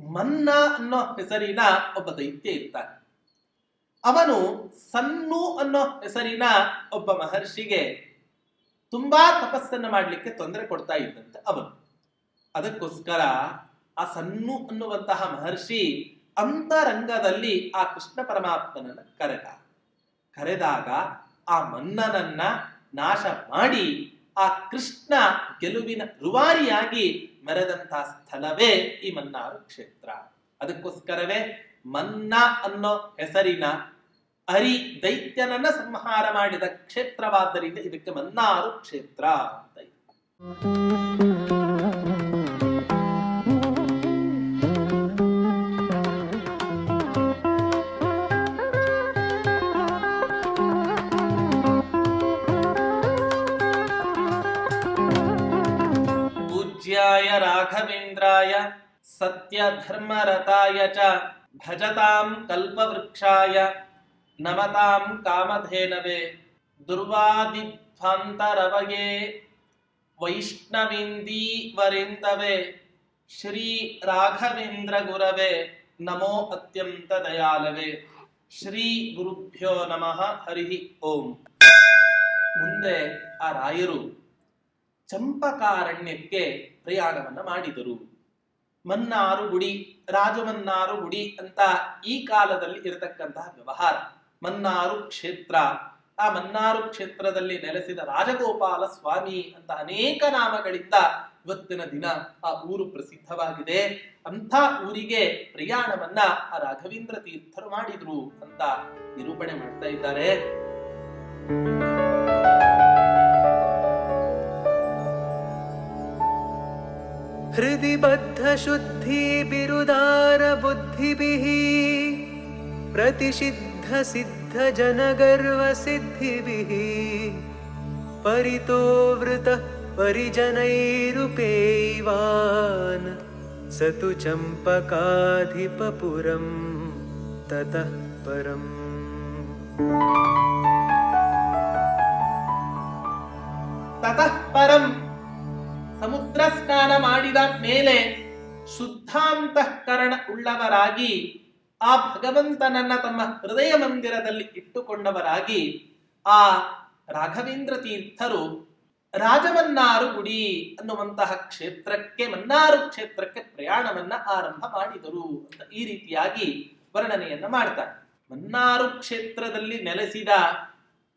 ಮನ್ನ ಅನ್ನೋ ಹೆಸರಿನ ಒಬ್ಬ ದೈತ್ಯ ಇರ್ತಾನೆ. ಅವನು ಸನ್ನು ಅನ್ನೋ ಹೆಸರಿನ ಒಬ್ಬ ಮಹರ್ಷಿಗೆ ತುಂಬಾ ತಪಸ್ಸನ್ನು ಮಾಡಲಿಕ್ಕೆ ತೊಂದರೆ ಕೊಡ್ತಾ ಇದ್ದಂತೆ ಅವನು. ಅದಕ್ಕೋಸ್ಕರ ಆ ಸನ್ನು ಅನ್ನುವಂತಹ ಮಹರ್ಷಿ ಅಂತರಂಗದಲ್ಲಿ ಆ ಕೃಷ್ಣ ಪರಮಾತ್ಮನನ್ನ ಕರೆದಾಗ ಆ ಮನ್ನನನ್ನ ನಾಶ ಮಾಡಿ ಆ ಕೃಷ್ಣ ಗೆಲುವಿನ ರೂವಾರಿಯಾಗಿ ಮೆರೆದಂತಹ ಸ್ಥಳವೇ ಈ ಮನ್ನಾರು ಕ್ಷೇತ್ರ. ಅದಕ್ಕೋಸ್ಕರವೇ ಮನ್ನ ಅನ್ನೋ ಹೆಸರಿನ ಹರಿ ದೈತ್ಯನನ್ನ ಸಂಹಾರ ಮಾಡಿದ ಕ್ಷೇತ್ರವಾದ್ದರಿಂದ ಇದಕ್ಕೆ ಮನ್ನಾರು ಕ್ಷೇತ್ರ ಅಂತ ಇದೆ. ಪೂಜ್ಯಾಯ ರಾಘವೇಂದ್ರಾಯ ಸತ್ಯ ಧರ್ಮರತಾಯ ಚ ಭಜತಾಂ ಕಲ್ಪವೃಕ್ಷಾಯ ನಮತಾಂ ಕಾಮಧೇನವೇ ದುರ್ವಾದಿಧ್ವಾಂತರವಯೇ ವೈಷ್ಣವೇಂದೀವರೇಂದವೇ ಶ್ರೀ ರಾಘವೇಂದ್ರ ಗುರವೇ ನಮೋ ಅತ್ಯಂತ ದಯಾಲವೇ. ಶ್ರೀ ಗುರುಭ್ಯೋ ನಮಃ. ಹರಿ ಓಂ. ಮುಂದೆ ಆ ರಾಯರು ಚಂಪಕಾರಣ್ಯಕ್ಕೆ ಪ್ರಯಾಣವನ್ನ ಮಾಡಿದರು. ಮನ್ನಾರು ಗುಡಿ, ರಾಜಮನ್ನಾರು ಗುಡಿ ಅಂತ ಈ ಕಾಲದಲ್ಲಿ ಇರತಕ್ಕಂತಹ ವ್ಯವಹಾರ. ಮನ್ನಾರು ಕ್ಷೇತ್ರ, ಆ ಮನ್ನಾರು ಕ್ಷೇತ್ರದಲ್ಲಿ ನೆಲೆಸಿದ ರಾಜಗೋಪಾಲ ಸ್ವಾಮಿ ಅಂತ ಅನೇಕ ನಾಮಗಳಿಂದ ಇವತ್ತಿನ ದಿನ ಆ ಊರು ಪ್ರಸಿದ್ಧವಾಗಿದೆ. ಅಂಥ ಊರಿಗೆ ಪ್ರಯಾಣವನ್ನ ಆ ರಾಘವೇಂದ್ರ ತೀರ್ಥರು ಮಾಡಿದ್ರು ಅಂತ ನಿರೂಪಣೆ ಮಾಡ್ತಾ ಇದ್ದಾರೆ. ಹೃದಿ ಬದ್ಧ ಶುದ್ಧಿ ಬಿರುದಾರ ಬುದ್ಧಿಭಿಃ ಪ್ರತಿಷಿದ್ಧ ಸಿದ್ಧ ಜನಗರ್ವ ಸಿದ್ಧಿಭಿಃ ಪರಿತೋ ವೃತ ಪರಿಜನೈರುಪೇವಾನ್ ಸತು ಚಂಪಕಾಧಿಪಪುರಂ ತತಃ ಪರಂ. ತತಃ ಪರಂ, ಸಮುದ್ರ ಸ್ನಾನ ಮಾಡಿದ ಮೇಲೆ ಶುದ್ಧಾಂತಃಕರಣ ಉಳ್ಳವರಾಗಿ ಆ ಭಗವಂತನನ್ನ ತಮ್ಮ ಹೃದಯ ಮಂದಿರದಲ್ಲಿ ಇಟ್ಟುಕೊಂಡವರಾಗಿ ಆ ರಾಘವೇಂದ್ರ ತೀರ್ಥರು ರಾಜಮನ್ನಾರು ಗುಡಿ ಅನ್ನುವಂತಹ ಕ್ಷೇತ್ರಕ್ಕೆ, ಮನ್ನಾರು ಕ್ಷೇತ್ರಕ್ಕೆ ಪ್ರಯಾಣವನ್ನ ಆರಂಭ ಮಾಡಿದರು ಅಂತ ಈ ರೀತಿಯಾಗಿ ವರ್ಣನೆಯನ್ನ ಮಾಡ್ತಾರೆ. ಮನ್ನಾರು ಕ್ಷೇತ್ರದಲ್ಲಿ ನೆಲೆಸಿದ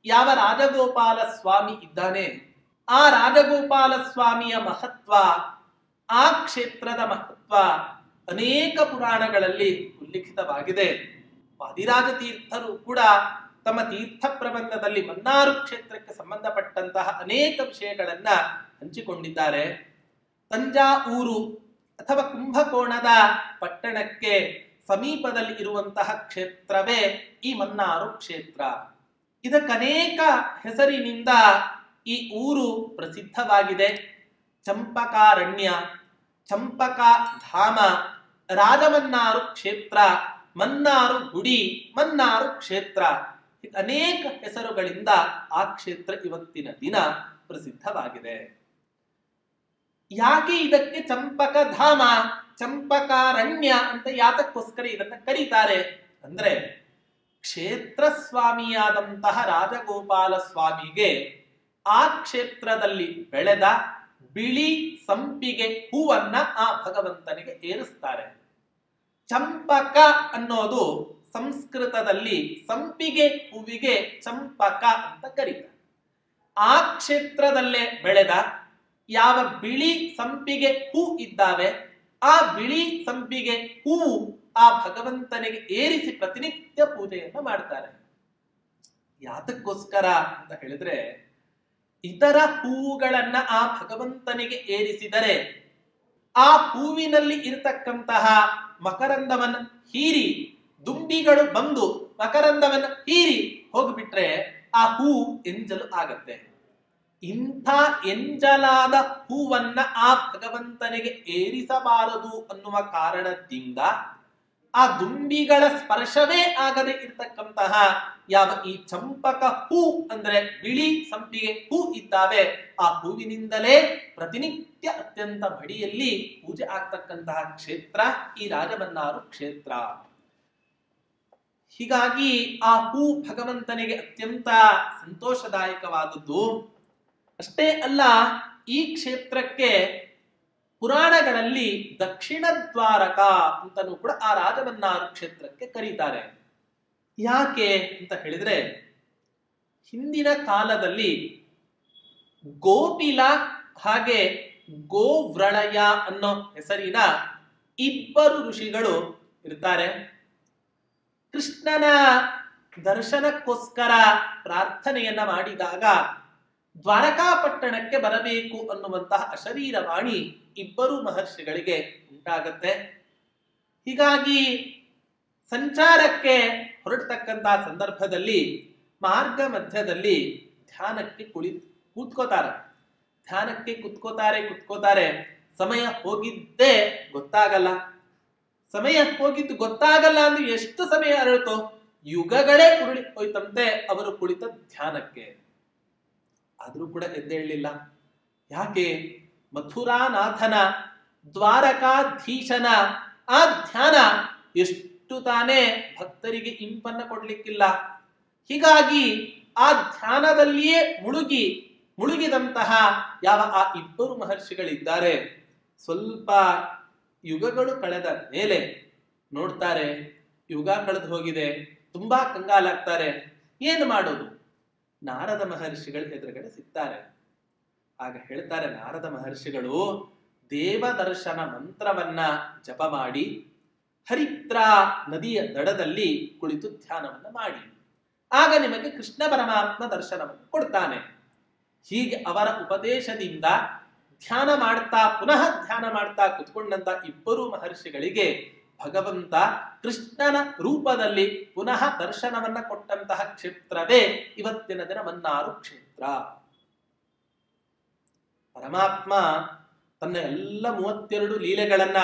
ಯಾವ ರಾಜಗೋಪಾಲ ಸ್ವಾಮಿ ಇದ್ದಾನೆ, ಆ ರಾಜಗೋಪಾಲ ಸ್ವಾಮಿಯ ಮಹತ್ವ, ಆ ಕ್ಷೇತ್ರದ ಮಹತ್ವ ಅನೇಕ ಪುರಾಣಗಳಲ್ಲಿ ಉಲ್ಲೇಖಿತವಾಗಿದೆ. ವಾದಿರಾಜ ತೀರ್ಥರು ಕೂಡ ತಮ್ಮ ತೀರ್ಥ ಪ್ರಬಂಧದಲ್ಲಿ ಮನ್ನಾರು ಕ್ಷೇತ್ರಕ್ಕೆ ಸಂಬಂಧಪಟ್ಟಂತಹ ಅನೇಕ ವಿಷಯಗಳನ್ನ ಹಂಚಿಕೊಂಡಿದ್ದಾರೆ. ತಂಜಾವೂರು ಅಥವಾ ಕುಂಭಕೋಣದ ಪಟ್ಟಣಕ್ಕೆ ಸಮೀಪದಲ್ಲಿ ಇರುವಂತಹ ಕ್ಷೇತ್ರವೇ ಈ ಮನ್ನಾರು ಕ್ಷೇತ್ರ. ಇದಕ್ಕನೇಕ ಹೆಸರಿನಿಂದ ಈ ಊರು ಪ್ರಸಿದ್ಧವಾಗಿದೆ. ಚಂಪಕಾರಣ್ಯ, ಚಂಪಕಾಧಾಮ, ರಾಜಮನ್ನಾರು ಕ್ಷೇತ್ರ, ಮನ್ನಾರು ಗುಡಿ, ಮನ್ನಾರು ಕ್ಷೇತ್ರ, ಅನೇಕ ಹೆಸರುಗಳಿಂದ ಆ ಕ್ಷೇತ್ರ ಇವತ್ತಿನ ದಿನ ಪ್ರಸಿದ್ಧವಾಗಿದೆ. ಯಾಕೆ ಇದಕ್ಕೆ ಚಂಪಕಧಾಮ, ಚಂಪಕಾರಣ್ಯ ಅಂತ ಯಾತಕ್ಕೋಸ್ಕರ ಇದನ್ನ ಕರೀತಾರೆ ಅಂದ್ರೆ, ಕ್ಷೇತ್ರ ಸ್ವಾಮಿಯಾದಂತಹ ರಾಜಗೋಪಾಲ ಸ್ವಾಮಿಗೆ ಆ ಕ್ಷೇತ್ರದಲ್ಲಿ ಬೆಳೆದ ಬಿಳಿ ಸಂಪಿಗೆ ಹೂವನ್ನ ಆ ಭಗವಂತನಿಗೆ ಏರಿಸ್ತಾರೆ. ಚಂಪಕ ಅನ್ನೋದು ಸಂಸ್ಕೃತದಲ್ಲಿ ಸಂಪಿಗೆ ಹೂವಿಗೆ ಚಂಪಕ ಅಂತ ಕರೀತಾರೆ. ಆ ಕ್ಷೇತ್ರದಲ್ಲೇ ಬೆಳೆದ ಯಾವ ಬಿಳಿ ಸಂಪಿಗೆ ಹೂ ಇದ್ದಾವೆ, ಆ ಬಿಳಿ ಸಂಪಿಗೆ ಹೂವು ಆ ಭಗವಂತನಿಗೆ ಏರಿಸಿ ಪ್ರತಿನಿತ್ಯ ಪೂಜೆಯನ್ನ ಮಾಡ್ತಾರೆ. ಯಾತಕ್ಕೋಸ್ಕರ ಅಂತ ಹೇಳಿದ್ರೆ, ಇತರ ಹೂವುಗಳನ್ನ ಆ ಭಗವಂತನಿಗೆ ಏರಿಸಿದರೆ ಆ ಹೂವಿನಲ್ಲಿ ಇರತಕ್ಕಂತಹ ಮಕರಂದವನ್ನು ಹೀರಿ ದುಂಬಿಗಳು ಬಂದು ಮಕರಂದವನ್ನು ಹೀರಿ ಹೋಗ್ಬಿಟ್ರೆ ಆ ಹೂ ಎಂಜಲು ಆಗತ್ತೆ. ಇಂಥ ಎಂಜಲಾದ ಹೂವನ್ನ ಆ ಭಗವಂತನಿಗೆ ಏರಿಸಬಾರದು ಅನ್ನುವ ಕಾರಣದಿಂದ ಆ ದುಂಬಿಗಳ ಸ್ಪರ್ಶವೇ ಆಗದೆ ಇರತಕ್ಕಂತಹ ಯಾವ ಈ ಚಂಪಕ ಹೂ ಅಂದ್ರೆ ಬಿಳಿ ಸಂಪಿಗೆ ಹೂ ಇದ್ದಾವೆ, ಆ ಹೂವಿನಿಂದಲೇ ಪ್ರತಿನಿತ್ಯ ಅತ್ಯಂತ ಮಡಿಯಲ್ಲಿ ಪೂಜೆ ಆಗ್ತಕ್ಕಂತಹ ಕ್ಷೇತ್ರ ಈ ರಾಜಮನ್ನಾರು ಕ್ಷೇತ್ರ. ಹೀಗಾಗಿ ಆ ಹೂ ಭಗವಂತನಿಗೆ ಅತ್ಯಂತ ಸಂತೋಷದಾಯಕವಾದದ್ದು. ಅಷ್ಟೇ ಅಲ್ಲ, ಈ ಕ್ಷೇತ್ರಕ್ಕೆ ಪುರಾಣಗಳಲ್ಲಿ ದಕ್ಷಿಣ ದ್ವಾರಕ ಅಂತನೂ ಕೂಡ ಆ ರಾಜಮನ್ನಾರು ಕ್ಷೇತ್ರಕ್ಕೆ ಕರೀತಾರೆ. ಯಾಕೆ ಅಂತ ಹೇಳಿದ್ರೆ, ಹಿಂದಿನ ಕಾಲದಲ್ಲಿ ಗೋಪಿಲ ಹಾಗೆ ಗೋವ್ರಳಯ ಅನ್ನೋ ಹೆಸರಿನ ಇಬ್ಬರು ಋಷಿಗಳು ಇರ್ತಾರೆ. ಕೃಷ್ಣನ ದರ್ಶನಕ್ಕೋಸ್ಕರ ಪ್ರಾರ್ಥನೆಯನ್ನ ಮಾಡಿದಾಗ ದ್ವಾರಕಾಪಟ್ಟಣಕ್ಕೆ ಬರಬೇಕು ಅನ್ನುವಂತಹ ಅಶರೀರವಾಣಿ ಇಬ್ಬರು ಮಹರ್ಷಿಗಳಿಗೆ ಉಂಟಾಗತ್ತೆ. ಹೀಗಾಗಿ ಸಂಚಾರಕ್ಕೆ ಹೊರಟತಕ್ಕಂತಹ ಸಂದರ್ಭದಲ್ಲಿ ಮಾರ್ಗ ಮಧ್ಯದಲ್ಲಿ ಧ್ಯಾನಕ್ಕೆ ಕೂತ್ಕೋತಾರೆ. ಕೂತ್ಕೋತಾರೆ. ಸಮಯ ಹೋಗಿದ್ದೇ ಗೊತ್ತಾಗಲ್ಲ. ಸಮಯ ಹೋಗಿದ್ದು ಗೊತ್ತಾಗಲ್ಲ ಅಂದ್ರೆ ಎಷ್ಟು ಸಮಯ ಅರಳಿತೋ, ಯುಗಗಳೇ ಉರುಳಿ ಹೋಯ್ತಂತೆ ಅವರು ಕುಳಿತ ಧ್ಯಾನಕ್ಕೆ. ಆದ್ರೂ ಕೂಡ ಎದ್ದೇಳಲಿಲ್ಲ. ಯಾಕೆ? ಮಥುರಾನಾಥನ ದ್ವಾರಕಾಧೀಶನ ಆ ಧ್ಯಾನ ಎಷ್ಟು ತಾನೇ ಭಕ್ತರಿಗೆ ಇಂಪನ್ನ ಕೊಡ್ಲಿಕ್ಕಿಲ್ಲ. ಹೀಗಾಗಿ ಆ ಧ್ಯಾನದಲ್ಲಿಯೇ ಮುಳುಗಿದಂತಹ ಯಾವ ಆ ಇಬ್ಬರು ಮಹರ್ಷಿಗಳಿದ್ದಾರೆ, ಸ್ವಲ್ಪ ಯುಗಗಳು ಕಳೆದ ಮೇಲೆ ನೋಡ್ತಾರೆ, ಯುಗ ಕಳೆದು ಹೋಗಿದೆ, ತುಂಬಾ ಕಂಗಾಲಾಗ್ತಾರೆ. ಏನು ಮಾಡೋದು? ನಾರದ ಮಹರ್ಷಿಗಳ ಎದುರುಗಡೆ ಸಿಗ್ತಾರೆ. ಆಗ ಹೇಳ್ತಾರೆ ನಾರದ ಮಹರ್ಷಿಗಳು, ದೇವದರ್ಶನ ಮಂತ್ರವನ್ನ ಜಪ ಮಾಡಿ ಹರಿದ್ರಾ ನದಿಯ ದಡದಲ್ಲಿ ಕುಳಿತು ಧ್ಯಾನವನ್ನ ಮಾಡಿ, ಆಗ ನಿಮಗೆ ಕೃಷ್ಣ ಪರಮಾತ್ಮ ದರ್ಶನವನ್ನು ಕೊಡ್ತಾನೆ. ಹೀಗೆ ಅವರ ಉಪದೇಶದಿಂದ ಪುನಃ ಧ್ಯಾನ ಮಾಡ್ತಾ ಕುತ್ಕೊಂಡಂತ ಇಬ್ಬರು ಮಹರ್ಷಿಗಳಿಗೆ ಭಗವಂತ ಕೃಷ್ಣನ ರೂಪದಲ್ಲಿ ಪುನಃ ದರ್ಶನವನ್ನ ಕೊಟ್ಟಂತಹ ಕ್ಷೇತ್ರವೇ ಇವತ್ತಿನ ದಿನ ಮನ್ನಾರು ಕ್ಷೇತ್ರ. ಪರಮಾತ್ಮ ತನ್ನ ಎಲ್ಲ 32 ಲೀಲೆಗಳನ್ನ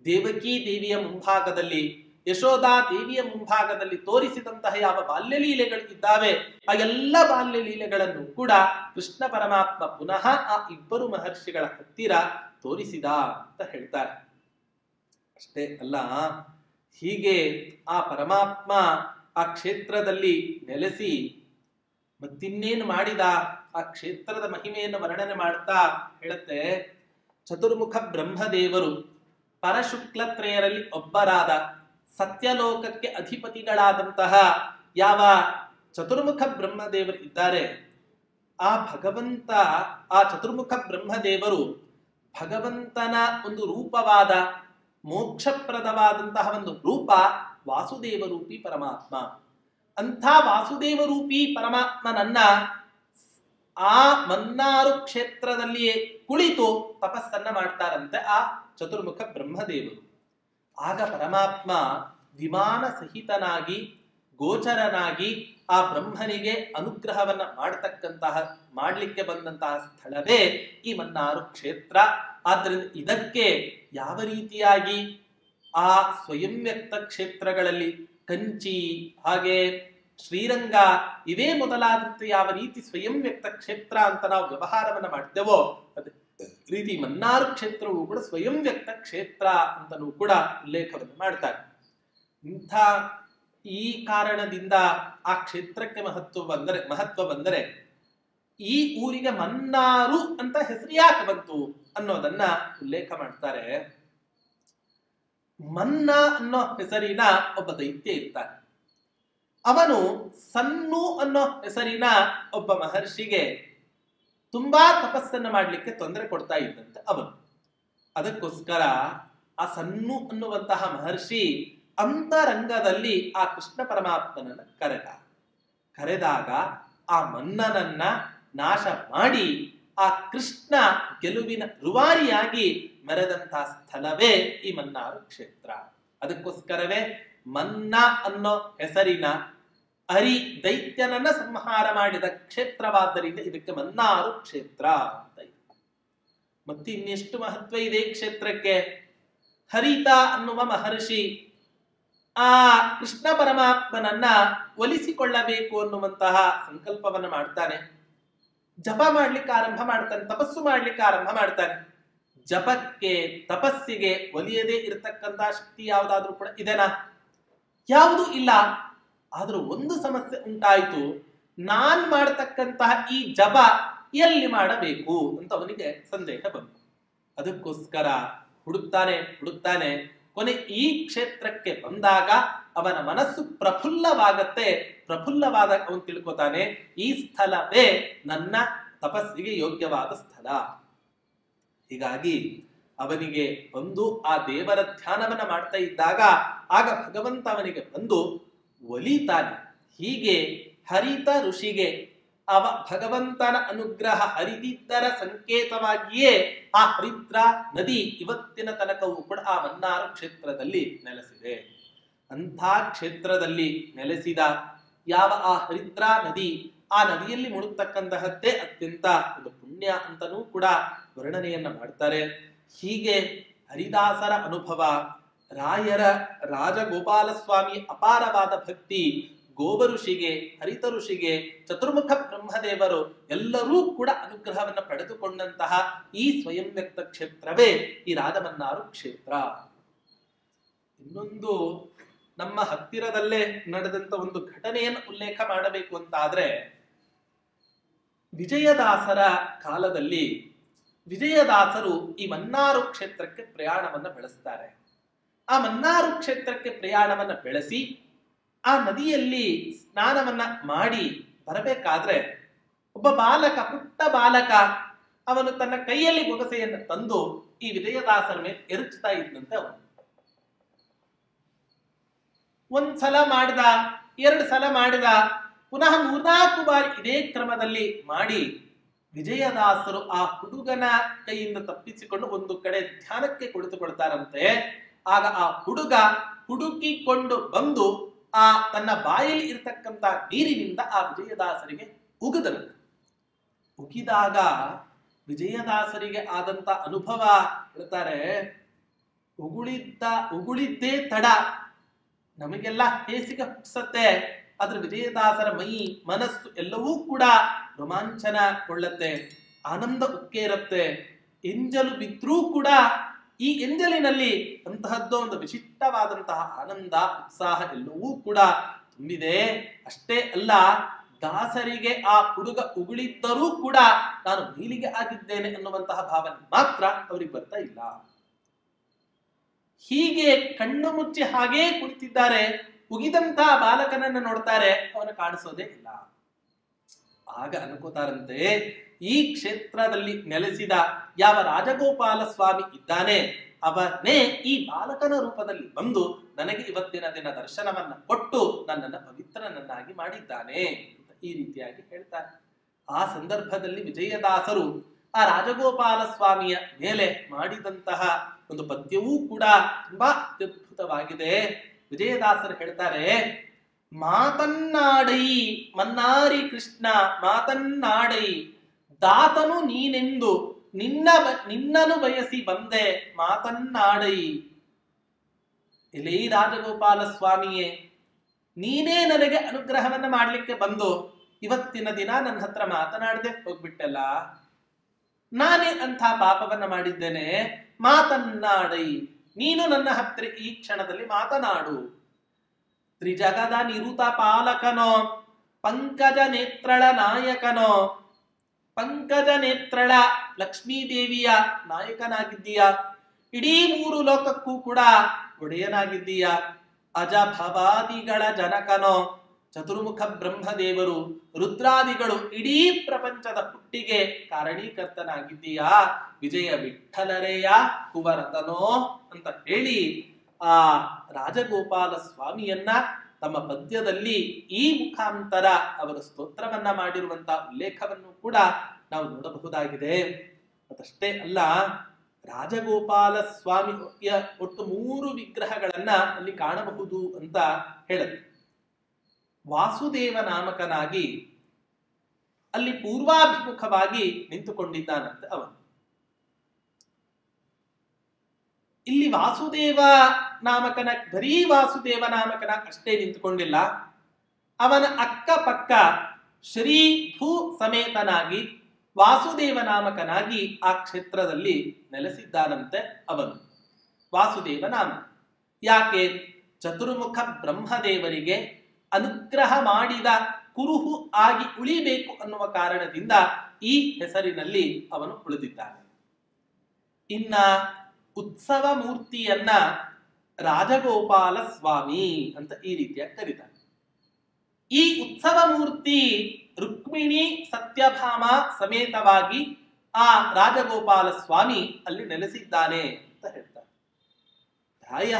ದೇವಕಿ ದೇವಿಯ ಮುಂಭಾಗದಲ್ಲಿ, ಯಶೋದಾ ದೇವಿಯ ಮುಂಭಾಗದಲ್ಲಿ ತೋರಿಸಿದಂತಹ ಯಾವ ಬಾಲ್ಯ ಲೀಲೆಗಳು ಇದ್ದಾವೆ, ಆ ಎಲ್ಲ ಬಾಲ್ಯ ಲೀಲೆಗಳನ್ನು ಕೂಡ ಕೃಷ್ಣ ಪರಮಾತ್ಮ ಪುನಃ ಆ ಇಬ್ಬರು ಮಹರ್ಷಿಗಳ ಹತ್ತಿರ ತೋರಿಸಿದ ಅಂತ ಹೇಳ್ತಾರೆ. ಅಷ್ಟೇ ಅಲ್ಲ, ಹೀಗೆ ಆ ಪರಮಾತ್ಮ ಆ ಕ್ಷೇತ್ರದಲ್ಲಿ ನೆಲೆಸಿ ಮತ್ತಿನ್ನೇನು ಮಾಡಿದ, ಆ ಕ್ಷೇತ್ರದ ಮಹಿಮೆಯನ್ನು ವರ್ಣನೆ ಮಾಡ್ತಾ ಹೇಳುತ್ತೆ, ಚತುರ್ಮುಖ ಬ್ರಹ್ಮದೇವರು ಪರಶುಕ್ಲತ್ರಯರಲ್ಲಿ ಒಬ್ಬರಾದ ಸತ್ಯಲೋಕಕ್ಕೆ ಅಧಿಪತಿಗಳಾದಂತಹ ಯಾವ ಚತುರ್ಮುಖ ಬ್ರಹ್ಮದೇವರು ಇದ್ದಾರೆ, ಆ ಭಗವಂತ, ಆ ಚತುರ್ಮುಖ ಬ್ರಹ್ಮದೇವರು ಭಗವಂತನ ಒಂದು ರೂಪವಾದ ಮೋಕ್ಷಪ್ರದವಾದಂತಹ ಒಂದು ರೂಪ ವಾಸುದೇವ ರೂಪಿ ಪರಮಾತ್ಮ. ಅಂಥ ವಾಸುದೇವ ರೂಪಿ ಪರಮಾತ್ಮನನ್ನ ಆ ಮನ್ನಾರು ಕ್ಷೇತ್ರದಲ್ಲಿಯೇ ಕುಳಿತು ತಪಸ್ಸನ್ನ ಮಾಡ್ತಾರಂತೆ ಆ ಚತುರ್ಮುಖ ಬ್ರಹ್ಮದೇವರು. ಆಗ ಪರಮಾತ್ಮ ವಿಮಾನ ಸಹಿತನಾಗಿ ಗೋಚರನಾಗಿ ಆ ಬ್ರಹ್ಮನಿಗೆ ಅನುಗ್ರಹವನ್ನ ಮಾಡ್ಲಿಕ್ಕೆ ಬಂದಂತಹ ಸ್ಥಳವೇ ಈ ಮನ್ನಾರು ಕ್ಷೇತ್ರ. ಆದ್ದರಿಂದ ಇದಕ್ಕೆ ಯಾವ ರೀತಿಯಾಗಿ ಆ ಸ್ವಯಂ ವ್ಯಕ್ತ ಕ್ಷೇತ್ರಗಳಲ್ಲಿ ಕಂಚಿ ಹಾಗೆ ಶ್ರೀರಂಗ ಇವೇ ಮೊದಲಾದಂತ ಯಾವ ರೀತಿ ಸ್ವಯಂ ವ್ಯಕ್ತ ಕ್ಷೇತ್ರ ಅಂತ ನಾವು ವ್ಯವಹಾರವನ್ನ ಮಾಡ್ತೇವೋ, ಅದೇ ರೀತಿ ಮನ್ನಾರು ಕ್ಷೇತ್ರವು ಕೂಡ ಸ್ವಯಂ ವ್ಯಕ್ತ ಕ್ಷೇತ್ರ ಅಂತನೂ ಕೂಡ ಉಲ್ಲೇಖವನ್ನು ಮಾಡ್ತಾರೆ. ಇಂಥ ಈ ಕಾರಣದಿಂದ ಆ ಕ್ಷೇತ್ರಕ್ಕೆ ಮಹತ್ವ ಬಂದರೆ ಈ ಊರಿಗೆ ಮನ್ನಾರು ಅಂತ ಹೆಸರು ಯಾಕೆ ಬಂತು ಅನ್ನೋದನ್ನ ಉಲ್ಲೇಖ ಮಾಡ್ತಾರೆ. ಮನ್ನ ಅನ್ನೋ ಹೆಸರಿನ ಒಬ್ಬ ದೈತ್ಯ ಇರ್ತಾನೆ. ಅವನು ಸನ್ನು ಅನ್ನೋ ಹೆಸರಿನ ಒಬ್ಬ ಮಹರ್ಷಿಗೆ ತುಂಬಾ ತಪಸ್ಸನ್ನ ಮಾಡ್ಲಿಕ್ಕೆ ತೊಂದರೆ ಕೊಡ್ತಾ ಇದ್ದಂತೆ ಅವನು. ಅದಕ್ಕೋಸ್ಕರ ಆ ಸನ್ನು ಅನ್ನುವಂತಹ ಮಹರ್ಷಿ ಅಂತರಂಗದಲ್ಲಿ ಆ ಕೃಷ್ಣ ಪರಮಾತ್ಮನನ್ನ ಕರೆದಾಗ ಆ ಮನ್ನನನ್ನ ನಾಶ ಮಾಡಿ ಆ ಕೃಷ್ಣ ಗೆಲುವಿನ ರುವಾರಿಯಾಗಿ ಮೆರೆದಂತಹ ಸ್ಥಳವೇ ಈ ಮನ್ನಾರು ಕ್ಷೇತ್ರ. ಅದಕ್ಕೋಸ್ಕರವೇ ಮನ್ನ ಅನ್ನೋ ಹೆಸರಿನ ಅರಿ ದೈತ್ಯನನ್ನ ಸಂಹಾರ ಮಾಡಿದ ಕ್ಷೇತ್ರವಾದ್ದರಿಂದ ಇದಕ್ಕೆ ಮನ್ನಾರು ಕ್ಷೇತ್ರ ಅಂತ ಇದೆ. ಮತ್ತೆ ಇನ್ನೆಷ್ಟು ಮಹತ್ವ ಇದೆ ಈ ಕ್ಷೇತ್ರಕ್ಕೆ. ಹರಿತ ಅನ್ನುವ ಮಹರ್ಷಿ ಆ ಕೃಷ್ಣ ಪರಮಾತ್ಮನನ್ನ ಒಲಿಸಿಕೊಳ್ಳಬೇಕು ಅನ್ನುವಂತಹ ಸಂಕಲ್ಪವನ್ನು ಮಾಡ್ತಾನೆ. ಜಪ ಮಾಡ್ಲಿಕ್ಕೆ ಆರಂಭ ಮಾಡ್ತಾನೆ, ತಪಸ್ಸು ಮಾಡ್ಲಿಕ್ಕೆ ಆರಂಭ ಮಾಡ್ತಾನೆ. ಜಪಕ್ಕೆ ತಪಸ್ಸಿಗೆ ಒಲಿಯದೇ ಇರತಕ್ಕಂತ ಶಕ್ತಿ ಯಾವುದಾದ್ರೂ ಕೂಡ ಇದೆನಾ? ಯಾವುದೂ ಇಲ್ಲ. ಆದ್ರೂ ಒಂದು ಸಮಸ್ಯೆ ಉಂಟಾಯಿತು. ನಾನ್ ಮಾಡತಕ್ಕಂತಹ ಈ ಜಪ ಎಲ್ಲಿ ಮಾಡಬೇಕು ಅಂತ ಅವನಿಗೆ ಸಂದೇಹ ಬಂತು. ಅದಕ್ಕೋಸ್ಕರ ಹುಡುಕ್ತಾನೆ. ಕೊನೆ ಈ ಕ್ಷೇತ್ರಕ್ಕೆ ಬಂದಾಗ ಅವನ ಮನಸ್ಸು ಪ್ರಫುಲ್ಲವಾಗತ್ತೆ. ಪ್ರಫುಲ್ಲವಾದಾಗ ಅವನು ತಿಳ್ಕೊತಾನೆ, ಈ ಸ್ಥಳವೇ ನನ್ನ ತಪಸ್ಸಿಗೆ ಯೋಗ್ಯವಾದ ಸ್ಥಳ. ಹೀಗಾಗಿ ಅವನಿಗೆ ಬಂದು ಆ ದೇವರ ಧ್ಯಾನವನ್ನ ಮಾಡ್ತಾ ಇದ್ದಾಗ ಆಗ ಭಗವಂತ ಅವನಿಗೆ ಬಂದು ಒಲಿತಾನೆ. ಹೀಗೆ ಹರಿತ ಋಷಿಗೆ ಭಗವಂತನ ಅನುಗ್ರಹ ಹರಿದಿದ್ದರ ಸಂಕೇತವಾಗಿಯೇ ಆ ಹರಿದ್ರಾ ನದಿ ಇವತ್ತಿನ ತನಕವೂ ಕೂಡ ಆ ಮನ್ನಾರು ಕ್ಷೇತ್ರದಲ್ಲಿ ನೆಲೆಸಿದೆ. ಅಂಥ ಕ್ಷೇತ್ರದಲ್ಲಿ ನೆಲೆಸಿದ ಯಾವ ಆ ಹರಿದ್ರಾ ನದಿ, ಆ ನದಿಯಲ್ಲಿ ಮುಳುಗ್ತಕ್ಕಂತಹದ್ದೇ ಅತ್ಯಂತ ಒಂದು ಪುಣ್ಯ ಅಂತನೂ ಕೂಡ ವರ್ಣನೆಯನ್ನ ಮಾಡ್ತಾರೆ. ಹೀಗೆ ಹರಿದಾಸರ ಅನುಭವ, ರಾಯರ ರಾಜಗೋಪಾಲ ಸ್ವಾಮಿ ಅಪಾರವಾದ ಭಕ್ತಿ, ಗೋವ ಋಷಿಗೆ, ಹರಿತ ಋಷಿಗೆ, ಚತುರ್ಮುಖ ಬ್ರಹ್ಮದೇವರು ಎಲ್ಲರೂ ಕೂಡ ಅನುಗ್ರಹವನ್ನು ಪಡೆದುಕೊಂಡಂತಹ ಈ ಸ್ವಯಂ ವ್ಯಕ್ತ ಕ್ಷೇತ್ರವೇ ಈ ರಾಜಮನ್ನಾರು ಕ್ಷೇತ್ರ. ಇನ್ನೊಂದು ನಮ್ಮ ಹತ್ತಿರದಲ್ಲೇ ನಡೆದಂತ ಒಂದು ಘಟನೆಯನ್ನು ಉಲ್ಲೇಖ ಮಾಡಬೇಕು ಅಂತಾದ್ರೆ, ವಿಜಯದಾಸರ ಕಾಲದಲ್ಲಿ ವಿಜಯದಾಸರು ಈ ಮನ್ನಾರು ಕ್ಷೇತ್ರಕ್ಕೆ ಪ್ರಯಾಣವನ್ನ ಬೆಳೆಸ್ತಾರೆ. ಆ ಮನ್ನಾರು ಕ್ಷೇತ್ರಕ್ಕೆ ಪ್ರಯಾಣವನ್ನ ಬೆಳೆಸಿ ಆ ನದಿಯಲ್ಲಿ ಸ್ನಾನವನ್ನ ಮಾಡಿ ಬರಬೇಕಾದ್ರೆ ಒಬ್ಬ ಬಾಲಕ, ಪುಟ್ಟ ಬಾಲಕ, ಅವನು ತನ್ನ ಕೈಯಲ್ಲಿ ಬೊಗಸೆಯನ್ನು ತಂದು ಈ ವಿಜಯದಾಸರ ಮೇಲೆ ಎರಚುತ್ತಾ ಇದ್ದಂತೆ. ಅವನು ಒಂದ್ಸಲ ಮಾಡಿದ, 2 ಸಲ ಮಾಡಿದ, ಪುನಃ 3-4 ಬಾರಿ ಇದೇ ಕ್ರಮದಲ್ಲಿ ಮಾಡಿ ವಿಜಯದಾಸರು ಆ ಹುಡುಗನ ಕೈಯಿಂದ ತಪ್ಪಿಸಿಕೊಂಡು ಒಂದು ಕಡೆ ಧ್ಯಾನಕ್ಕೆ ಕುಳಿತುಕೊಳ್ತಾರಂತೆ. ಆಗ ಆ ಹುಡುಗ ಹುಡುಕಿಕೊಂಡು ಬಂದು ಆ ತನ್ನ ಬಾಯಲ್ಲಿ ಇರತಕ್ಕಂತ ನೀರಿನಿಂದ ಆ ವಿಜಯದಾಸರಿಗೆ ಉಗಿದನು. ಉಗಿದಾಗ ವಿಜಯದಾಸರಿಗೆ ಆದಂತ ಅನುಭವ ಹೇಳ್ತಾರೆ, ಉಗುಳಿದ್ದೇ ತಡ, ನಮಗೆಲ್ಲ ಹೇಸಿಗೆ ಹುಟ್ಟಿಸತ್ತೆ. ಆದ್ರೆ ವಿಜಯದಾಸರ ಮೈ, ಮನಸ್ಸು ಎಲ್ಲವೂ ಕೂಡ ರೋಮಾಂಚನಗೊಳ್ಳುತ್ತೆ, ಆನಂದ ಉಕ್ಕೇರತ್ತೆ. ಎಂಜಲು ಬಿದ್ರೂ ಕೂಡ ಈ ಎಂಜಲಿನಲ್ಲಿ ಅಂತಹದ್ದು ಒಂದು ವಿಶಿಷ್ಟವಾದಂತಹ ಆನಂದ, ಉತ್ಸಾಹ ಎಲ್ಲವೂ ಕೂಡ ತುಂಬಿದೆ. ಅಷ್ಟೇ ಅಲ್ಲ, ದಾಸರಿಗೆ ಆ ಹುಡುಗ ಉಗುಳಿದ್ದರೂ ಕೂಡ ನಾನು ಮೈಲಿಗೆ ಆಗಿದ್ದೇನೆ ಅನ್ನುವಂತಹ ಭಾವನೆ ಮಾತ್ರ ಅವರಿಗೆ ಬರ್ತಾ ಇಲ್ಲ. ಹೀಗೆ ಕಣ್ಣು ಮುಚ್ಚಿ ಹಾಗೇ ಕುಳಿತಿದ್ದಾರೆ. ಉಗಿದಂತಹ ಬಾಲಕನನ್ನು ನೋಡ್ತಾರೆ, ಅವನು ಕಾಣಿಸೋದೇ ಇಲ್ಲ. ಆಗ ಅನ್ಕೋತಾರಂತೆ, ಈ ಕ್ಷೇತ್ರದಲ್ಲಿ ನೆಲೆಸಿದ ಯಾವ ರಾಜಗೋಪಾಲ ಸ್ವಾಮಿ ಇದ್ದಾನೆ ಅವನೇ ಈ ಬಾಲಕನ ರೂಪದಲ್ಲಿ ಬಂದು ನನಗೆ ಇವತ್ತಿನ ದಿನ ದರ್ಶನವನ್ನ ಕೊಟ್ಟು ನನ್ನನ್ನು ಪವಿತ್ರನನ್ನಾಗಿ ಮಾಡಿದ್ದಾನೆ ಅಂತ ಈ ರೀತಿಯಾಗಿ ಹೇಳ್ತಾರೆ. ಆ ಸಂದರ್ಭದಲ್ಲಿ ವಿಜಯದಾಸರು ಆ ರಾಜಗೋಪಾಲ ಸ್ವಾಮಿಯ ಮೇಲೆ ಮಾಡಿದಂತಹ ಒಂದು ಪದ್ಯವೂ ಕೂಡ ತುಂಬಾ ಅತ್ಯದ್ಭುತವಾಗಿದೆ. ವಿಜಯದಾಸರು ಹೇಳ್ತಾರೆ, ಮಾತನ್ನಾಡೈ ಮನ್ನಾರಿ ಕೃಷ್ಣ ಮಾತನ್ನಾಡೈ, ದಾತನು ನೀನೆಂದು ನಿನ್ನನು ಬಯಸಿ ಬಂದೆ ಮಾತನ್ನಾಡೈ. ಎಲೈ ರಾಜಗೋಪಾಲ ಸ್ವಾಮಿಯೇ, ನೀನೇ ನನಗೆ ಅನುಗ್ರಹವನ್ನ ಮಾಡ್ಲಿಕ್ಕೆ ಬಂದು ಇವತ್ತಿನ ದಿನ ನನ್ನ ಹತ್ರ ಮಾತನಾಡದೆ ಹೋಗ್ಬಿಟ್ಟಲ್ಲ, ನಾನೇ ಅಂಥ ಪಾಪವನ್ನ ಮಾಡಿದ್ದೇನೆ. ಮಾತನ್ನಾಡೈ, ನೀನು ನನ್ನ ಹತ್ರ ಈ ಕ್ಷಣದಲ್ಲಿ ಮಾತನಾಡು. ತ್ರಿಜಗದ ನಿರುತ ಪಾಲಕನೋ, ಪಂಕಜ ನೇತ್ರಳ ನಾಯಕನೋ, ಪಂಕಜ ನೇತ್ರಳ ಲಕ್ಷ್ಮೀದೇವಿಯ ನಾಯಕನಾಗಿದ್ದೀಯ, ಇಡೀ 3 ಲೋಕಕ್ಕೂ ಕೂಡ ಒಡೆಯನಾಗಿದ್ದೀಯ. ಅಜ ಭವಾದಿಗಳ ಜನಕನೋ, ಚತುರ್ಮುಖ ಬ್ರಹ್ಮದೇವರು ರುದ್ರಾದಿಗಳು ಇಡೀ ಪ್ರಪಂಚದ ಹುಟ್ಟಿಗೆ ಕಾರಣೀಕರ್ತನಾಗಿದ್ದೀಯ. ವಿಜಯ ವಿಠಲರೆಯ ಕುವರತನೋ ಅಂತ ಹೇಳಿ ಆ ರಾಜಗೋಪಾಲ ಸ್ವಾಮಿಯನ್ನ ತಮ್ಮ ಪದ್ಯದಲ್ಲಿ ಈ ಮುಖಾಂತರ ಅವರ ಸ್ತೋತ್ರವನ್ನ ಮಾಡಿರುವಂತಹ ಉಲ್ಲೇಖವನ್ನು ಕೂಡ ನಾವು ನೋಡಬಹುದಾಗಿದೆ. ಅದಷ್ಟೇ ಅಲ್ಲ, ರಾಜಗೋಪಾಲ ಸ್ವಾಮಿಯ ಒಟ್ಟು 3 ವಿಗ್ರಹಗಳನ್ನ ಅಲ್ಲಿ ಕಾಣಬಹುದು ಅಂತ ಹೇಳುತ್ತೆ. ವಾಸುದೇವ ನಾಮಕನಾಗಿ ಅಲ್ಲಿ ಪೂರ್ವಾಭಿಮುಖವಾಗಿ ನಿಂತುಕೊಂಡಿದ್ದಾನಂತೆ ಅವನು. ಇಲ್ಲಿ ವಾಸುದೇವ ನಾಮಕನ ಬರೀ ವಾಸುದೇವ ನಾಮಕನ ಅಷ್ಟೇ ನಿಂತುಕೊಂಡಿಲ್ಲ, ಅವನ ಅಕ್ಕಪಕ್ಕ ಶ್ರೀ ಭೂ ಸಮೇತನಾಗಿ ವಾಸುದೇವ ನಾಮಕನಾಗಿ ಆ ಕ್ಷೇತ್ರದಲ್ಲಿ ನೆಲೆಸಿದ್ದಾನಂತೆ. ಅವನು ವಾಸುದೇವ ನಾಮ ಯಾಕೆ? ಚತುರ್ಮುಖ ಬ್ರಹ್ಮದೇವರಿಗೆ ಅನುಗ್ರಹ ಮಾಡಿದ ಕುರುಹು ಆಗಿ ಉಳಿಬೇಕು ಅನ್ನುವ ಕಾರಣದಿಂದ ಈ ಹೆಸರಿನಲ್ಲಿ ಅವನು ಉಳಿದಿದ್ದಾನೆ. ಇನ್ನ ಉತ್ಸವ ಮೂರ್ತಿಯನ್ನ ರಾಜಗೋಪಾಲ ಸ್ವಾಮಿ ಅಂತ ಈ ರೀತಿಯಾಗಿ ಕರೀತಾನೆ. ಈ ಉತ್ಸವ ಮೂರ್ತಿ ರುಕ್ಮಿಣಿ ಸತ್ಯಭಾಮ ಸಮೇತವಾಗಿ ಆ ರಾಜಗೋಪಾಲ ಸ್ವಾಮಿ ಅಲ್ಲಿ ನೆಲೆಸಿದ್ದಾನೆ ಅಂತ ಹೇಳ್ತಾರೆ. ಪ್ರಾಯ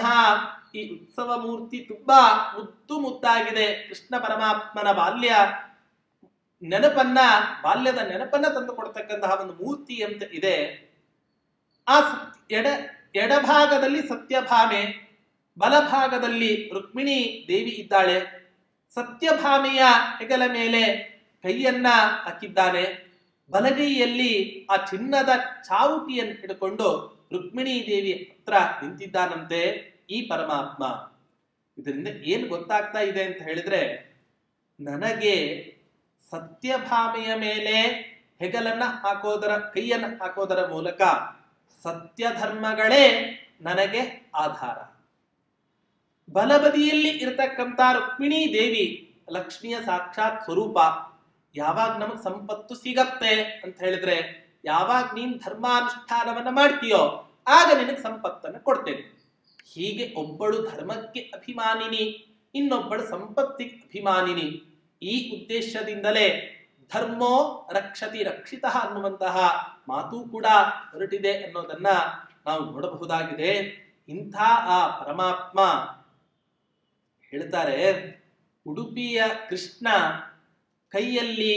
ಈ ಉತ್ಸವ ಮೂರ್ತಿ ತುಂಬಾ ಮುದ್ದು ಮುದ್ದಾಗಿದೆ. ಕೃಷ್ಣ ಪರಮಾತ್ಮನ ಬಾಲ್ಯದ ನೆನಪನ್ನ ತಂದು ಕೊಡ್ತಕ್ಕಂತಹ ಒಂದು ಮೂರ್ತಿ ಅಂತ ಇದೆ. ಆ ಎಡಭಾಗದಲ್ಲಿ ಸತ್ಯಭಾಮೆ, ಬಲಭಾಗದಲ್ಲಿ ರುಕ್ಮಿಣಿ ದೇವಿ ಇದ್ದಾಳೆ. ಸತ್ಯಭಾಮೆಯ ಹೆಗಲ ಮೇಲೆ ಕೈಯನ್ನ ಹಾಕಿದ್ದಾನೆ. ಬಲಗೈಯಲ್ಲಿ ಆ ಚಿನ್ನದ ಚಾವುಟಿಯನ್ನು ಹಿಡ್ಕೊಂಡು ರುಕ್ಮಿಣಿ ದೇವಿ ಹತ್ರ ನಿಂತಿದ್ದಾನಂತೆ ಈ ಪರಮಾತ್ಮ. ಇದರಿಂದ ಏನು ಗೊತ್ತಾಗ್ತಾ ಇದೆ ಅಂತ ಹೇಳಿದ್ರೆ, ನನಗೆ ಸತ್ಯಭಾಮೆಯ ಮೇಲೆ ಹೆಗಲನ್ನ ಕೈಯನ್ನ ಹಾಕೋದರ ಮೂಲಕ ಸತ್ಯ ಧರ್ಮಗಳೇ ನನಗೆ ಆಧಾರ. ಬಲಬದಿಯಲ್ಲಿ ಇರತಕ್ಕಂತ ರುಕ್ಮಿಣಿ ದೇವಿ ಲಕ್ಷ್ಮಿಯ ಸಾಕ್ಷಾತ್ ಸ್ವರೂಪ. ಯಾವಾಗ ನಮಗ್ ಸಂಪತ್ತು ಸಿಗತ್ತೆ ಅಂತ ಹೇಳಿದ್ರೆ, ಯಾವಾಗ ನೀನ್ ಧರ್ಮಾನುಷ್ಠಾನವನ್ನ ಮಾಡ್ತೀಯೋ ಆಗ ನಿನಗೆ ಸಂಪತ್ತನ್ನು ಕೊಡ್ತೇನೆ. ಹೀಗೆ ಒಬ್ಬಳು ಧರ್ಮಕ್ಕೆ ಅಭಿಮಾನಿನಿ, ಇನ್ನೊಬ್ಬಳು ಸಂಪತ್ತಿಗೆ ಅಭಿಮಾನಿನಿ. ಈ ಉದ್ದೇಶದಿಂದಲೇ ಧರ್ಮೋ ರಕ್ಷತಿ ರಕ್ಷಿತ ಅನ್ನುವಂತಹ ಮಾತು ಕೂಡ ಹೊರಟಿದೆ ಅನ್ನೋದನ್ನ ನಾವು ನೋಡಬಹುದಾಗಿದೆ. ಇಂಥ ಆ ಪರಮಾತ್ಮ ಹೇಳ್ತಾರೆ, ಉಡುಪಿಯ ಕೃಷ್ಣ ಕೈಯಲ್ಲಿ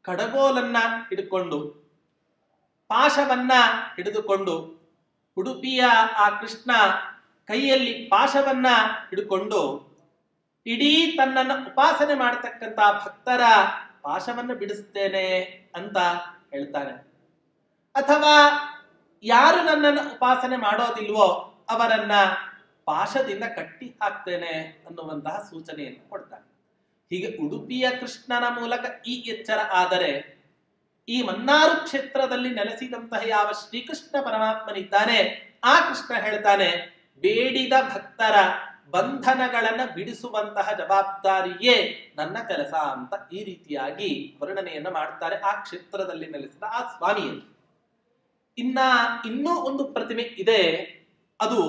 ಕಡಗೋಲನ್ನ ಹಿಡ್ಕೊಂಡು, ಪಾಶವನ್ನ ಹಿಡಿದುಕೊಂಡು, ಉಡುಪಿಯ ಆ ಕೃಷ್ಣ ಕೈಯಲ್ಲಿ ಪಾಶವನ್ನ ಹಿಡ್ಕೊಂಡು ಇಡೀ ತನ್ನನ್ನು ಉಪಾಸನೆ ಮಾಡತಕ್ಕಂತ ಭಕ್ತರ ಪಾಶವನ್ನು ಬಿಡಿಸ್ತೇನೆ ಅಂತ ಹೇಳ್ತಾನೆ. ಅಥವಾ ಯಾರು ನನ್ನನ್ನು ಉಪಾಸನೆ ಮಾಡೋದಿಲ್ವೋ ಅವರನ್ನ ಪಾಶದಿಂದ ಕಟ್ಟಿ ಹಾಕ್ತೇನೆ ಅನ್ನುವಂತಹ ಸೂಚನೆಯನ್ನು ಕೊಡ್ತಾನೆ. ಹೀಗೆ ಉಡುಪಿಯ ಕೃಷ್ಣನ ಮೂಲಕ ಈ ಎಚ್ಚರ ಆದರೆ, ಈ ಮನ್ನಾರು ಕ್ಷೇತ್ರದಲ್ಲಿ ನೆಲೆಸಿದಂತಹ ಯಾವ ಶ್ರೀಕೃಷ್ಣ ಪರಮಾತ್ಮನಿದ್ದಾನೆ ಆ ಕೃಷ್ಣ ಹೇಳ್ತಾನೆ, ಬೇಡಿದ ಭಕ್ತರ ಬಂಧನಗಳನ್ನ ಬಿಡಿಸುವಂತಹ ಜವಾಬ್ದಾರಿಯೇ ನನ್ನ ಕೆಲಸ ಅಂತ ಈ ರೀತಿಯಾಗಿ ವರ್ಣನೆಯನ್ನ ಮಾಡ್ತಾರೆ ಆ ಕ್ಷೇತ್ರದಲ್ಲಿ ನೆಲೆಸಿದ ಆ ಸ್ವಾಮಿಯಲ್ಲಿ. ಇನ್ನೂ ಒಂದು ಪ್ರತಿಮೆ ಇದೆ, ಅದು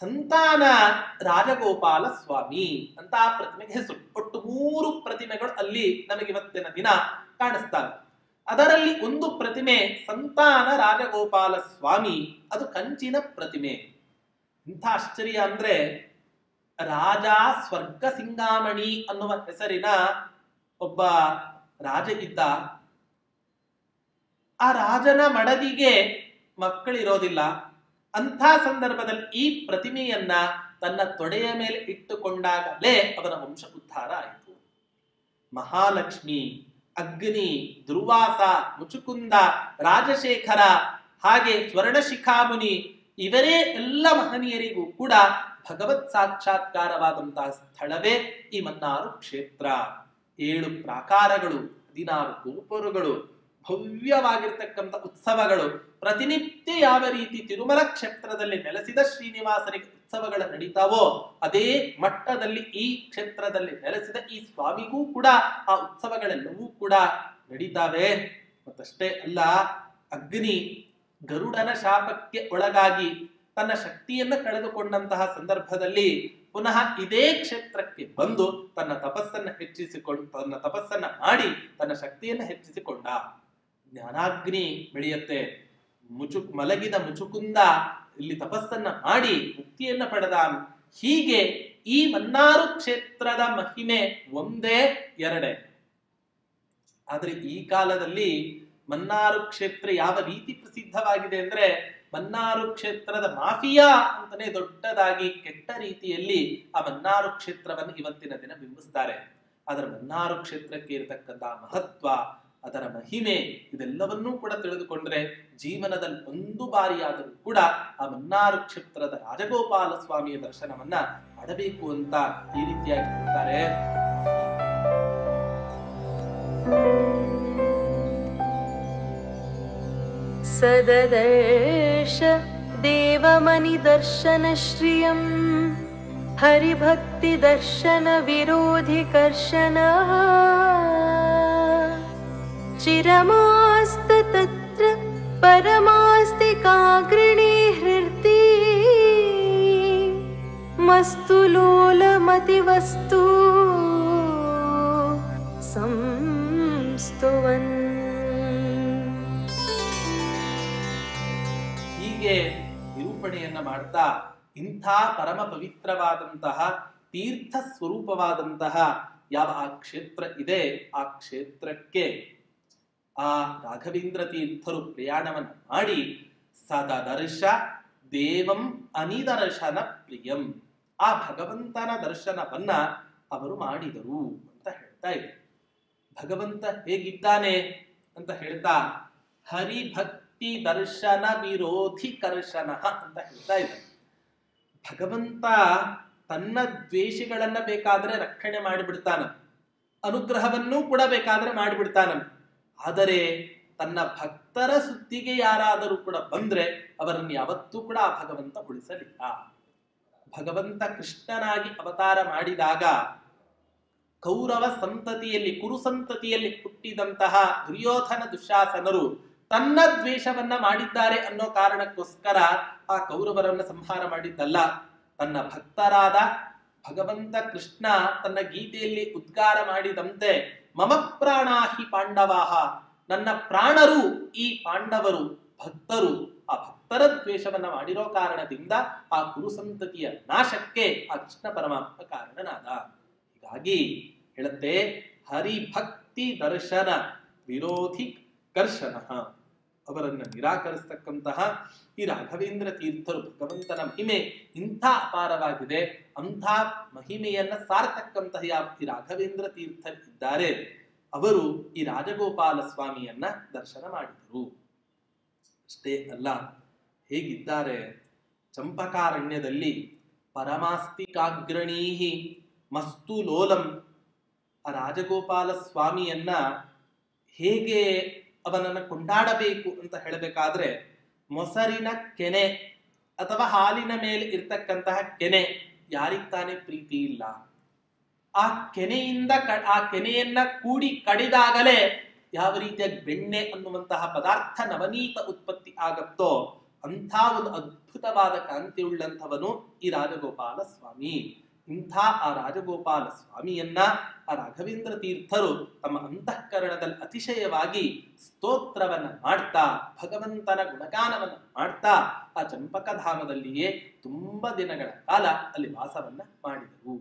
ಸಂತಾನ ರಾಜಗೋಪಾಲ ಸ್ವಾಮಿ ಅಂತ ಆ ಪ್ರತಿಮೆಗೆ ಹೆಸರು. ಒಟ್ಟು 3 ಪ್ರತಿಮೆಗಳು ಅಲ್ಲಿ ನಮಗೆ ಇವತ್ತಿನ ದಿನ ಕಾಣಿಸ್ತವೆ. ಅದರಲ್ಲಿ ಒಂದು ಪ್ರತಿಮೆ ಸಂತಾನ ರಾಜಗೋಪಾಲ ಸ್ವಾಮಿ, ಅದು ಕಂಚಿನ ಪ್ರತಿಮೆ. ಇಂಥ ಆಶ್ಚರ್ಯ ಅಂದ್ರೆ, ರಾಜ ಸ್ವರ್ಗ ಸಿಂಗಾಮಣಿ ಅನ್ನುವ ಹೆಸರಿನ ಒಬ್ಬ ರಾಜ ಇದ್ದ. ಆ ರಾಜನ ಮಡದಿಗೆ ಮಕ್ಕಳಿರೋದಿಲ್ಲ. ಅಂಥ ಸಂದರ್ಭದಲ್ಲಿ ಈ ಪ್ರತಿಮೆಯನ್ನ ತನ್ನ ತೊಡೆಯ ಮೇಲೆ ಇಟ್ಟುಕೊಂಡಾಗಲೇ ಅವನ ವಂಶ ಉದ್ಧಾರ ಆಯಿತು. ಮಹಾಲಕ್ಷ್ಮಿ, ಅಗ್ನಿ, ದುರ್ವಾಸ, ಮುಚುಕುಂದ, ರಾಜಶೇಖರ, ಹಾಗೆ ಸ್ವರ್ಣಶಿಖಾಮುನಿ, ಇವರೇ ಎಲ್ಲ ಮಹನೀಯರಿಗೂ ಕೂಡ ಭಗವತ್ ಸಾಕ್ಷಾತ್ಕಾರವಾದಂತಹ ಸ್ಥಳವೇ ಈ ಮನ್ನಾರು ಕ್ಷೇತ್ರ. 7 ಪ್ರಾಕಾರಗಳು, 16 ಗೋಪುರಗಳು, ಭವ್ಯವಾಗಿರ್ತಕ್ಕಂಥ ಉತ್ಸವಗಳು. ಪ್ರತಿನಿತ್ಯ ಯಾವ ರೀತಿ ತಿರುಮಲ ಕ್ಷೇತ್ರದಲ್ಲಿ ನೆಲೆಸಿದ ಶ್ರೀನಿವಾಸನಿಗೆ ಉತ್ಸವಗಳು ನಡೀತಾವೋ ಅದೇ ಮಟ್ಟದಲ್ಲಿ ಈ ಕ್ಷೇತ್ರದಲ್ಲಿ ನೆಲೆಸಿದ ಈ ಸ್ವಾಮಿಗೂ ಕೂಡ ಆ ಉತ್ಸವಗಳೆಲ್ಲವೂ ಕೂಡ ನಡೀತಾವೆ. ಮತ್ತಷ್ಟೇ ಅಲ್ಲ, ಅಗ್ನಿ ಗರುಡನ ಶಾಪಕ್ಕೆ ಒಳಗಾಗಿ ತನ್ನ ಶಕ್ತಿಯನ್ನು ಕಳೆದುಕೊಂಡಂತಹ ಸಂದರ್ಭದಲ್ಲಿ ಪುನಃ ಇದೇ ಕ್ಷೇತ್ರಕ್ಕೆ ಬಂದು ತನ್ನ ತಪಸ್ಸನ್ನ ಮಾಡಿ ತನ್ನ ಶಕ್ತಿಯನ್ನು ಹೆಚ್ಚಿಸಿಕೊಂಡ. ಜ್ಞಾನಾಗ್ನಿ ಬೆಳೆಯುತ್ತೆ. ಮಲಗಿದ ಮುಚುಕುಂದ ಇಲ್ಲಿ ತಪಸ್ಸನ್ನ ಮಾಡಿ ಮುಕ್ತಿಯನ್ನ ಪಡೆದ. ಹೀಗೆ ಈ ಮನ್ನಾರು ಕ್ಷೇತ್ರದ ಮಹಿಮೆ ಒಂದೇ ಎರಡೇ. ಆದ್ರೆ ಈ ಕಾಲದಲ್ಲಿ ಮನ್ನಾರು ಕ್ಷೇತ್ರ ಯಾವ ರೀತಿ ಪ್ರಸಿದ್ಧವಾಗಿದೆ ಅಂದ್ರೆ, ಮನ್ನಾರು ಕ್ಷೇತ್ರದ ಮಾಫಿಯಾ ಅಂತಾನೆ ದೊಡ್ಡದಾಗಿ ಕೆಟ್ಟ ರೀತಿಯಲ್ಲಿ ಆ ಮನ್ನಾರು ಕ್ಷೇತ್ರವನ್ನು ಇವತ್ತಿನ ದಿನ ಬಿಂಬಿಸ್ತಾರೆ. ಆದ್ರೆ ಮನ್ನಾರು ಕ್ಷೇತ್ರಕ್ಕೆ ಇರತಕ್ಕಂತಹ ಮಹತ್ವ, ಅದರ ಮಹಿಮೆ ಇದೆಲ್ಲವನ್ನೂ ಕೂಡ ತಿಳಿದುಕೊಂಡ್ರೆ ಜೀವನದಲ್ಲಿ ಒಂದು ಬಾರಿಯಾದರೂ ಕೂಡ ಆ ಮನ್ನಾರು ಕ್ಷೇತ್ರದ ರಾಜಗೋಪಾಲ ಸ್ವಾಮಿಯ ದರ್ಶನವನ್ನ ಮಾಡಬೇಕು ಅಂತ ಈ ರೀತಿಯಾಗಿ ಹೇಳ್ತಾರೆ. ಸದದರ್ಶ ದೇವಮನಿ ದರ್ಶನ ಶ್ರಿಯಂ ಹರಿಭಕ್ತಿ ದರ್ಶನ ವಿರೋಧಿ ಕರ್ಶನ ಚಿರಮಾಸ್ತ ತತ್ರ ಪರಮಾಸ್ತಿ ಕಾಗ್ರಣಿ ಹೃತಿ ಮಸ್ತು ಲೋಲಮತಿ ವಸ್ತು ಸಂಸ್ತುವನ್. ಹೀಗೆ ನಿರೂಪಣೆಯನ್ನ ಮಾಡ್ತಾ ಇಂಥ ಪರಮ ಪವಿತ್ರವಾದಂತಹ ತೀರ್ಥ ಸ್ವರೂಪವಾದಂತಹ ಯಾವ ಆ ಕ್ಷೇತ್ರ ಇದೆ, ಆ ಕ್ಷೇತ್ರಕ್ಕೆ ಆ ರಾಘವೇಂದ್ರ ತೀರ್ಥರು ಪ್ರಯಾಣವನ್ನು ಮಾಡಿ ಸದದರ್ಶ ದೇವಂ ಅನಿದರ್ಶನ ಪ್ರಿಯಂ, ಆ ಭಗವಂತನ ದರ್ಶನವನ್ನ ಅವರು ಮಾಡಿದರು ಅಂತ ಹೇಳ್ತಾ ಇದ್ದಾರೆ. ಭಗವಂತ ಹೇಗಿದ್ದಾನೆ ಅಂತ ಹೇಳ್ತಾ ಹರಿಭಕ್ತಿ ದರ್ಶನ ವಿರೋಧಿ ಕರ್ಶನ ಅಂತ ಹೇಳ್ತಾ ಇದ್ದಾರೆ. ಭಗವಂತ ತನ್ನ ದ್ವೇಷಗಳನ್ನ ಬೇಕಾದ್ರೆ ರಕ್ಷಣೆ ಮಾಡಿಬಿಡ್ತಾನ, ಅನುಗ್ರಹವನ್ನೂ ಕೂಡ ಬೇಕಾದ್ರೆ ಮಾಡಿಬಿಡ್ತಾನ. ಆದರೆ ತನ್ನ ಭಕ್ತರ ಸುದ್ದಿಗೆ ಯಾರಾದರೂ ಕೂಡ ಬಂದ್ರೆ ಅವರನ್ನು ಯಾವತ್ತೂ ಕೂಡ ಆ ಭಗವಂತ ಉಳಿಸಲಿಲ್ಲ. ಭಗವಂತ ಕೃಷ್ಣನಾಗಿ ಅವತಾರ ಮಾಡಿದಾಗ ಕೌರವ ಸಂತತಿಯಲ್ಲಿ ಕುರು ಸಂತತಿಯಲ್ಲಿ ಹುಟ್ಟಿದಂತಹ ದುರ್ಯೋಧನ ದುಶ್ಯಾಸನರು ತನ್ನ ದ್ವೇಷವನ್ನ ಮಾಡಿದ್ದಾರೆ ಅನ್ನೋ ಕಾರಣಕ್ಕೋಸ್ಕರ ಆ ಕೌರವರನ್ನ ಸಂಹಾರ ಮಾಡಿದ್ದಲ್ಲ. ತನ್ನ ಭಕ್ತರಾದ ಭಗವಂತ ಕೃಷ್ಣ ತನ್ನ ಗೀತೆಯಲ್ಲಿ ಉದ್ಗಾರ ಮಾಡಿದಂತೆ ಮಮ ಪ್ರಾಣಾಹಿ ಪಾಂಡವಾಹ, ನನ್ನ ಪ್ರಾಣರು ಈ ಪಾಂಡವರು ಭಕ್ತರು, ಆ ಭಕ್ತರ ದ್ವೇಷವನ್ನ ಮಾಡಿರೋ ಕಾರಣದಿಂದ ಆ ಕುರು ಸಂತತಿಯ ನಾಶಕ್ಕೆ ಆ ಕೃಷ್ಣ ಪರಮಾತ್ಮ ಕಾರಣನಾದ. ಹೀಗಾಗಿ ಹೇಳುತ್ತೆ ಹರಿಭಕ್ತಿ ದರ್ಶನ ವಿರೋಧಿ ಕರ್ಶನ, ಅವರನ್ನು ನಿರಾಕರಿಸ್ತಕ್ಕಂತಹ ಈ ರಾಘವೇಂದ್ರ ತೀರ್ಥರು ಭಗವಂತನ ಮಹಿಮೆ ಇಂಥ ಅಪಾರವಾಗಿದೆ, ಅಂಥ ಮಹಿಮೆಯನ್ನ ಸಾರ್ತಕ್ಕಂತಹ ಈ ರಾಘವೇಂದ್ರ ತೀರ್ಥರಿದ್ದಾರೆ. ಅವರು ಈ ರಾಜಗೋಪಾಲ ಸ್ವಾಮಿಯನ್ನ ದರ್ಶನ ಮಾಡಿದರು. ಅಷ್ಟೇ ಅಲ್ಲ, ಹೇಗಿದ್ದಾರೆ, ಚಂಪಕಾರಣ್ಯದಲ್ಲಿ ಪರಮಾಸ್ತಿಕಾಗ್ರಣೀಹಿ ಮಸ್ತು ಲೋಲಂ, ಆ ರಾಜಗೋಪಾಲ ಸ್ವಾಮಿಯನ್ನ ಹೇಗೆ ಅವನನ್ನು ಕೊಂಡಾಡಬೇಕು ಅಂತ ಹೇಳಬೇಕಾದ್ರೆ ಮೊಸರಿನ ಕೆನೆ ಅಥವಾ ಹಾಲಿನ ಮೇಲೆ ಇರ್ತಕ್ಕಂತಹ ಕೆನೆ ಯಾರಿಗ್ ತಾನೇ ಪ್ರೀತಿ ಇಲ್ಲ. ಆ ಕೆನೆಯಿಂದ ಆ ಕೆನೆಯನ್ನ ಕೂಡಿ ಕಡಿದಾಗಲೇ ಯಾವ ರೀತಿಯ ಬೆಣ್ಣೆ ಅನ್ನುವಂತಹ ಪದಾರ್ಥ ನವನೀತ ಉತ್ಪತ್ತಿ ಆಗತ್ತೋ ಅಂಥ ಒಂದು ಅದ್ಭುತವಾದ ಕಾಂತಿಯುಳ್ಳಂಥವನು ಈ ರಾಜಗೋಪಾಲ ಸ್ವಾಮಿ. ಇಂಥ ಆ ರಾಜಗೋಪಾಲ ಸ್ವಾಮಿಯನ್ನ ಆ ರಾಘವೇಂದ್ರ ತೀರ್ಥರು ತಮ್ಮ ಅಂತಃಕರಣದಲ್ಲಿ ಅತಿಶಯವಾಗಿ ಸ್ತೋತ್ರವನ್ನ ಮಾಡ್ತಾ ಭಗವಂತನ ಗುಣಗಾನವನ್ನ ಮಾಡ್ತಾ ಆ ಚಂಪಕಧಾಮದಲ್ಲಿಯೇ ತುಂಬಾ ದಿನಗಳ ಕಾಲ ಅಲ್ಲಿ ವಾಸವನ್ನ ಮಾಡಿದರು.